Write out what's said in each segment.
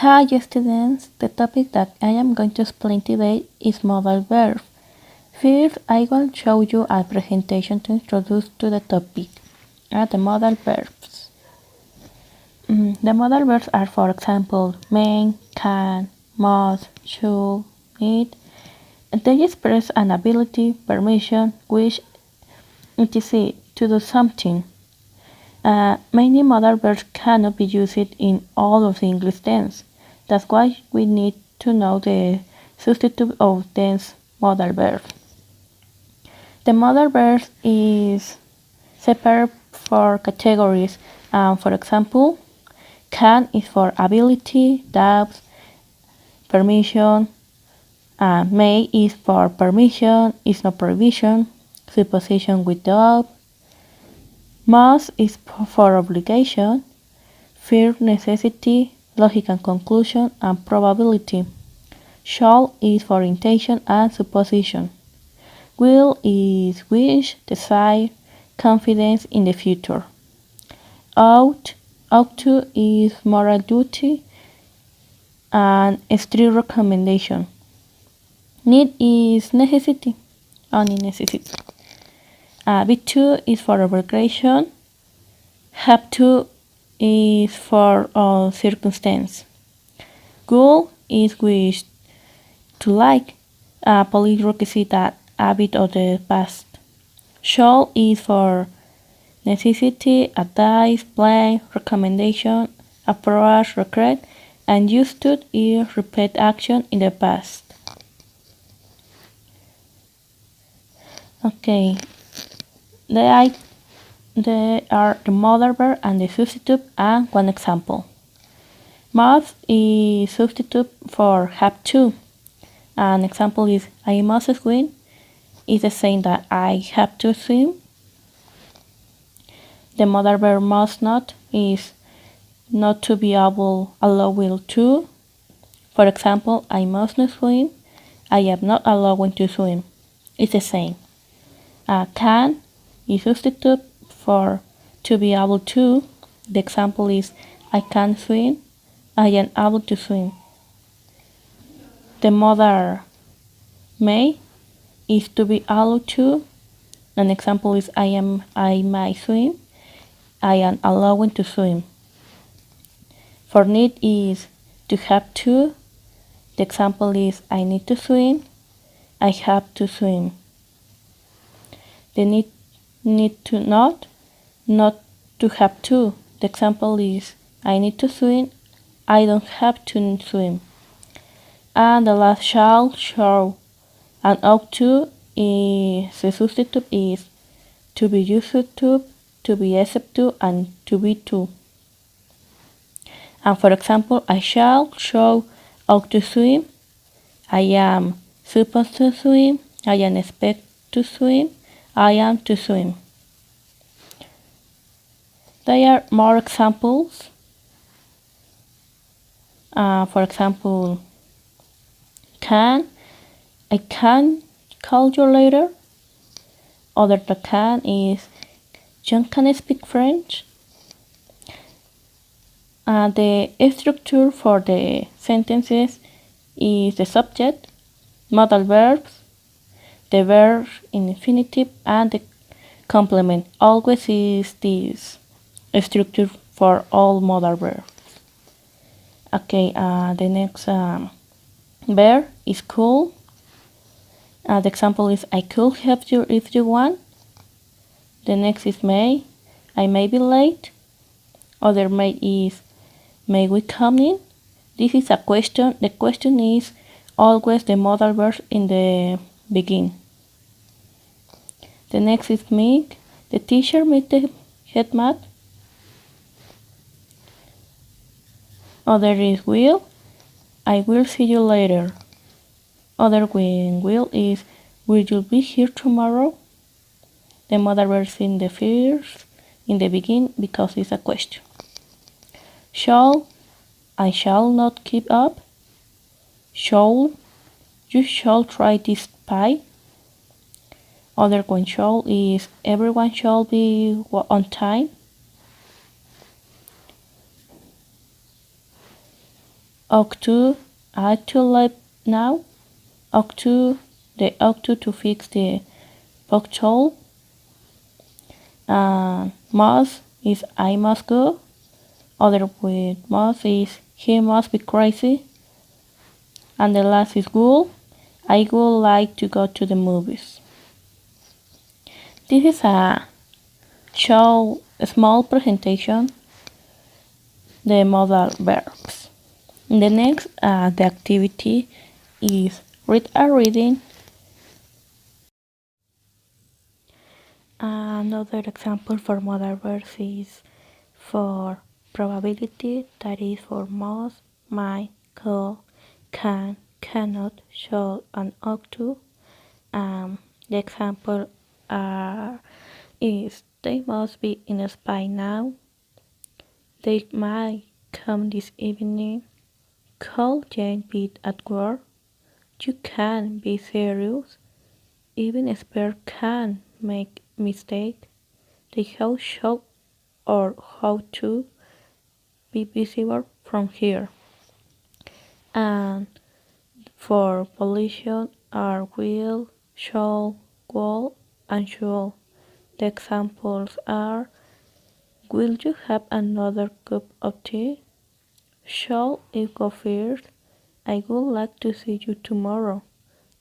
Hi students, the topic that I am going to explain today is modal verbs. First, I will show you a presentation to introduce to the topic, the modal verbs. The modal verbs are, for example, may, can, must, should, need. They express an ability, permission, wish, etc. to do something. Many modal verbs cannot be used in all of the English tense. That's why we need to know the substitute of this modal verb. The modal verb is separate for categories. For example, can is for ability, doubts, permission. May is for permission, is no prohibition, supposition with doubt. Must is for obligation, fear, necessity, logic and conclusion, and probability. Shall is for intention and supposition. Will is wish, desire, confidence in the future. Ought to is moral duty and strict recommendation. Need is necessity, only necessity. Be to is for obligation. Have to is for all circumstance. Goal is wish to like. Police requisite that habit of the past. Shall is for necessity, advice, plan, recommendation, approach, regret, and used to is repeat action in the past. Okay. They are the modal verb and the substitute, and one example. Must is substitute for have to. An example is I must swim. Is the same that I have to swim. The modal verb must not is not to be able, allowed to. For example, I must not swim. I am not allowed to swim. It's the same. Can is substitute for to be able to. The example is I can swim. I am able to swim. The modal may is to be allowed to. An example is I might swim. I am allowed to swim. For need is to have to. The example is I need to swim. I have to swim. The need to not to have to. The example is I need to swim. I don't have to swim. And the last shall, and ought to is the substitute is to be used to be accept to, and to be to. And for example, I shall, ought to swim. I am supposed to swim. I am expected to swim. I am to swim. There are more examples. For example, I can call you later. Other than can is John can speak French. The structure for the sentences is the subject, modal verbs, the verb in infinitive, and the complement. Always is this structure for all modal verbs. Okay, the next verb is could. The example is I could help you if you want. The next is may. I may be late. Other may is may we come in? This is a question. The question is always the modal verb in the beginning. The next is meet. The teacher meet the head mat. Other is will. I will see you later. Other when will is will you be here tomorrow? The modal verb in the first, in the beginning, because it's a question. Shall, I shall not keep up. Shall, you shall try this pie. Other when shall is everyone shall be on time. Ought to, ought to live now. Ought to, the ought to fix the pothole. Must is I must go. Other with must is he must be crazy. And the last is would. I would like to go to the movies. This is a small presentation, the modal verbs. The next, the activity is read a reading. Another example for modal verbs is for probability, that is for must, might, could, can, cannot, should, and ought to. The example is they must be in Spain now. They might come this evening. Could Jane be at work? You can be serious. Even expert can make mistake. The how should or how to be visible from here. And for pollution are will, shall, will, and should. The examples are: will you have another cup of tea? Shall it go first? I would like to see you tomorrow.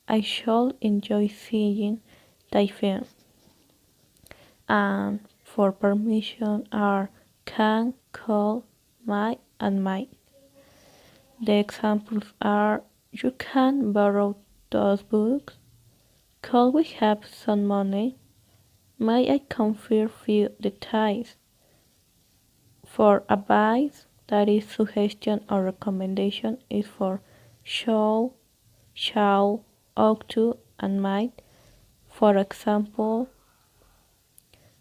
I shall enjoy seeing thy film. And for permission are can, could, might, and might. The examples are: you can borrow those books. Could we have some money? May I confirm few details? For advice, that is suggestion or recommendation, is for should, shall, ought to, and might. For example,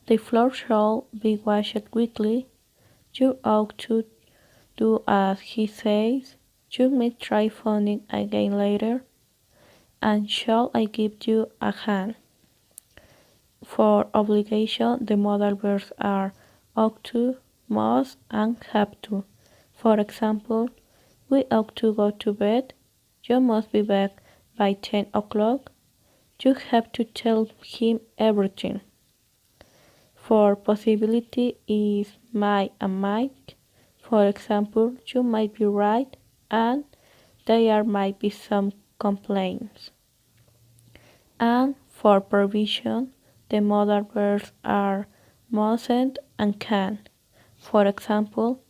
the floor shall be washed weekly. You ought to do as he says. You may try phoning again later. And shall I give you a hand? For obligation, the modal verbs are ought to, must, and have to. For example, we ought to go to bed. You must be back by 10 o'clock. You have to tell him everything. For possibility is might and might. For example, you might be right and there might be some complaints. And for provision, the modal verbs are mustn't and can. For example,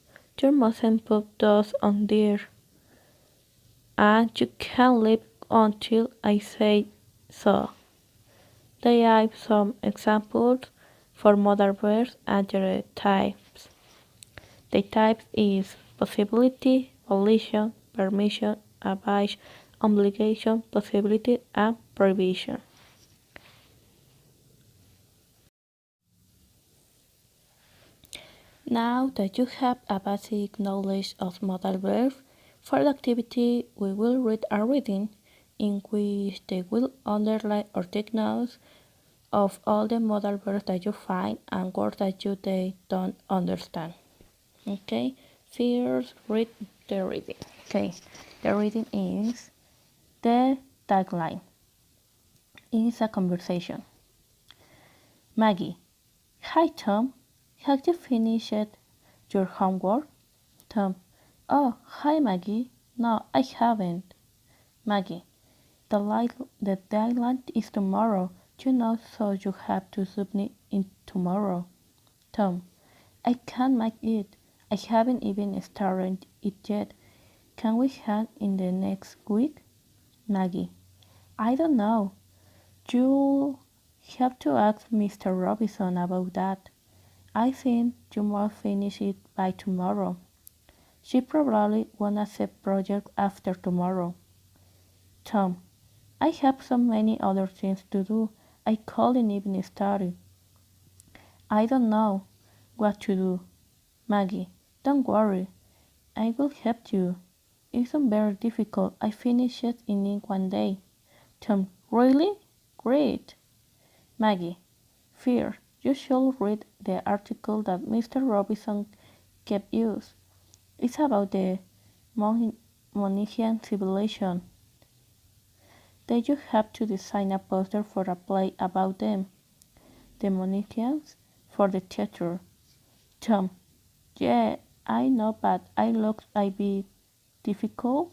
you mustn't put those on there. And you can leave until I say so. There are some examples for modal verbs and their types. The types is possibility, volition, permission, advice, obligation, possibility, and provision. Now that you have a basic knowledge of modal verbs, for the activity we will read a reading in which they will underline or take notes of all the modal verbs that you find and words that they don't understand. Okay, first read the reading. Okay, the reading is the tagline. It's a conversation. Maggie: hi Tom, have you finished your homework? Tom: oh, hi Maggie. No, I haven't. Maggie: the deadline is tomorrow, you know, so you have to submit it tomorrow. Tom: I can't make it. I haven't even started it yet. Can we have in the next week? Maggie: I don't know. You'll have to ask Mr. Robinson about that. I think you must finish it by tomorrow. She probably won't accept projects after tomorrow. Tom: I have so many other things to do. I couldn't even start it. I don't know what to do. Maggie: don't worry. I will help you. It's not very difficult. I finished it in one day. Tom: really? Great. Maggie: Fear, you should read the article that Mr. Robinson kept us. It's about the Phoenician civilization. Then you have to design a poster for a play about them. The Phoenicians for the theater. Tom: Yeah, I know, but I look a bit difficult.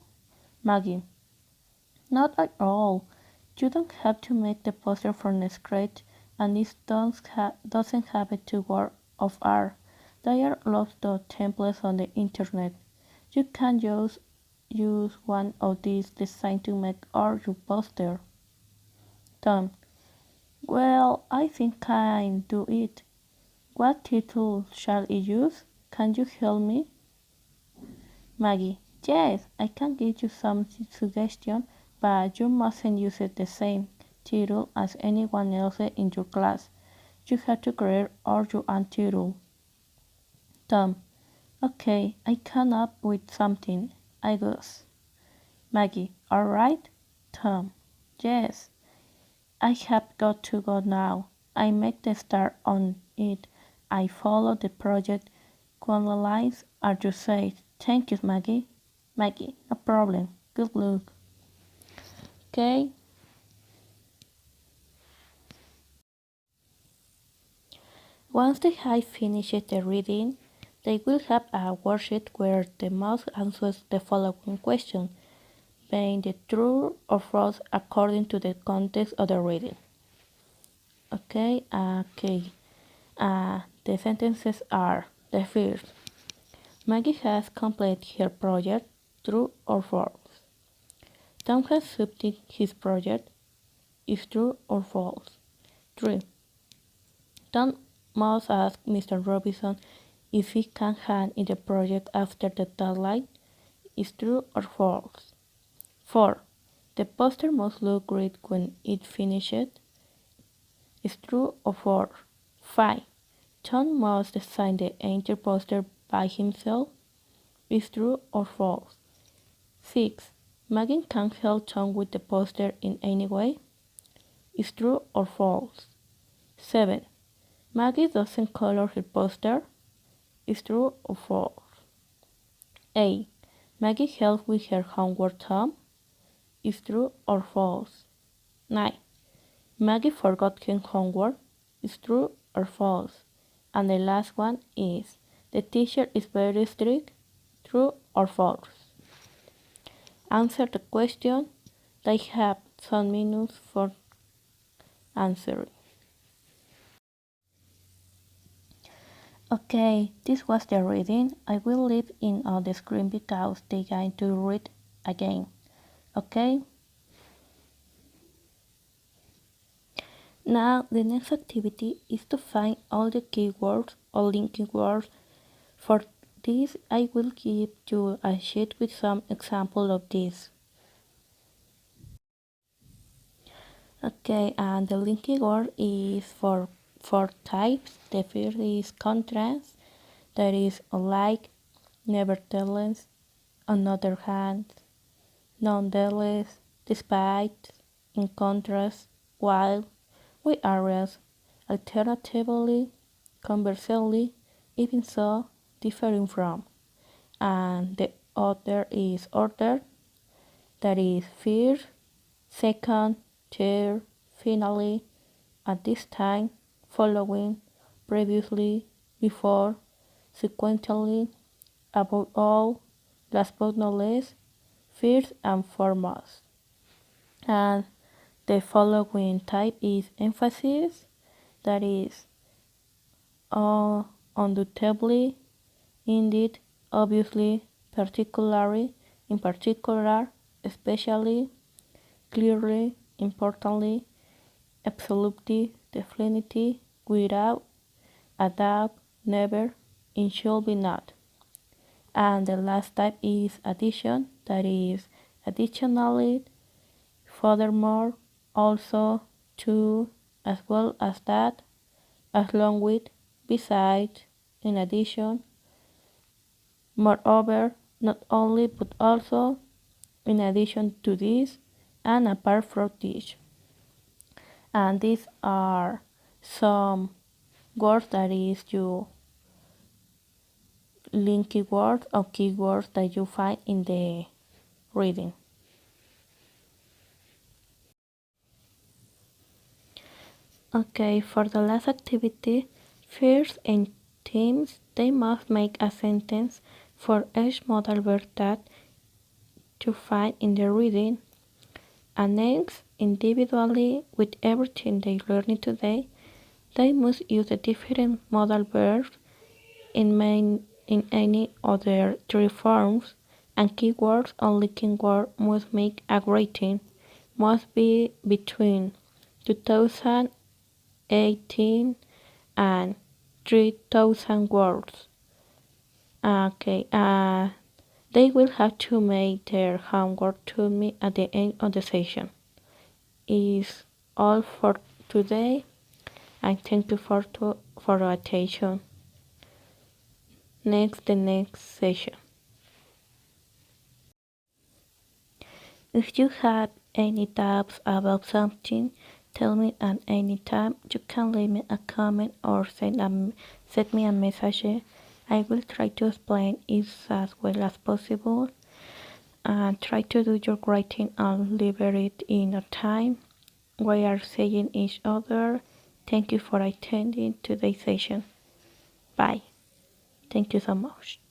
Maggie: Not at all. You don't have to make the poster from scratch, and it doesn't have to work of art. There are lots of templates on the internet. You can just use one of these designs to make all your poster. Tom: Well, I think I can do it. What title shall I use? Can you help me? Maggie: Yes, I can give you some suggestions, but you mustn't use the same title as anyone else in your class. You have to create your own title. Tom: Okay, I come up with something, I guess. Maggie: All right. Tom: Yes, I have got to go now. I make the start on it. I follow the project guidelines as you said. Thank you, Maggie. Maggie: No problem. Good luck. Okay. Once they have finished the reading, they will have a worksheet where they must answer the following question, being the true or false according to the context of the reading. Okay. The sentences are the first. Maggie has completed her project, true or false. Tom has submitted his project, is true or false. 3. Tom must ask Mr. Robinson if he can hand in the project after the deadline, is true or false. 4. The poster must look great when it finishes, is true or false. 5. Tom must design the entire poster by himself, is true or false. 6. Maggie can help Tom with the poster in any way, is true or false. 7. Maggie doesn't color her poster, is true or false. 8. Maggie helps with her homework, Tom, is true or false. 9. Maggie forgot her homework, is true or false. And the last one is, the teacher is very strict, true or false. Answer the question. They have some minutes for answering. Okay, this was the reading. I will leave in on the screen because they're going to read again. Okay? Now the next activity is to find all the keywords or linking words. For this, I will give you a sheet with some example of this. Okay, and the linking word is for four types. The first is contrast, that is unlike, nevertheless, on the other hand, nonetheless, despite, in contrast, while, whereas, alternatively, conversely, even so, differing from. And the other is order, that is first, second, third, finally, at this time, following, previously, before, sequentially, above all, last but not least, first and foremost. And the following type is emphasis, that is undoubtedly, indeed, obviously, particularly, in particular, especially, clearly, importantly, absolutely, definitely, without a doubt, never, it should be not. And the last type is addition, that is additionally, furthermore, also, to, as well as that, along with, besides, in addition, moreover, not only but also, in addition to this, and apart from this. And these are some words that is you link keywords or keywords that you find in the reading. Okay, for the last activity, first in teams, they must make a sentence for each modal verb that to find in the reading, and next, individually, with everything they learned today, they must use the different modal verbs in any other three forms, and keywords only keyword must make a rating, must be between 2018 and 3000 words. Okay, they will have to make their homework to me at the end of the session. Is all for today, and thank you for your attention. The next session. If you have any doubts about something, tell me at any time. You can leave me a comment or send me a message. I will try to explain it as well as possible, and try to do your writing and deliver it in a time. We are seeing each other. Thank you for attending today's session. Bye. Thank you so much.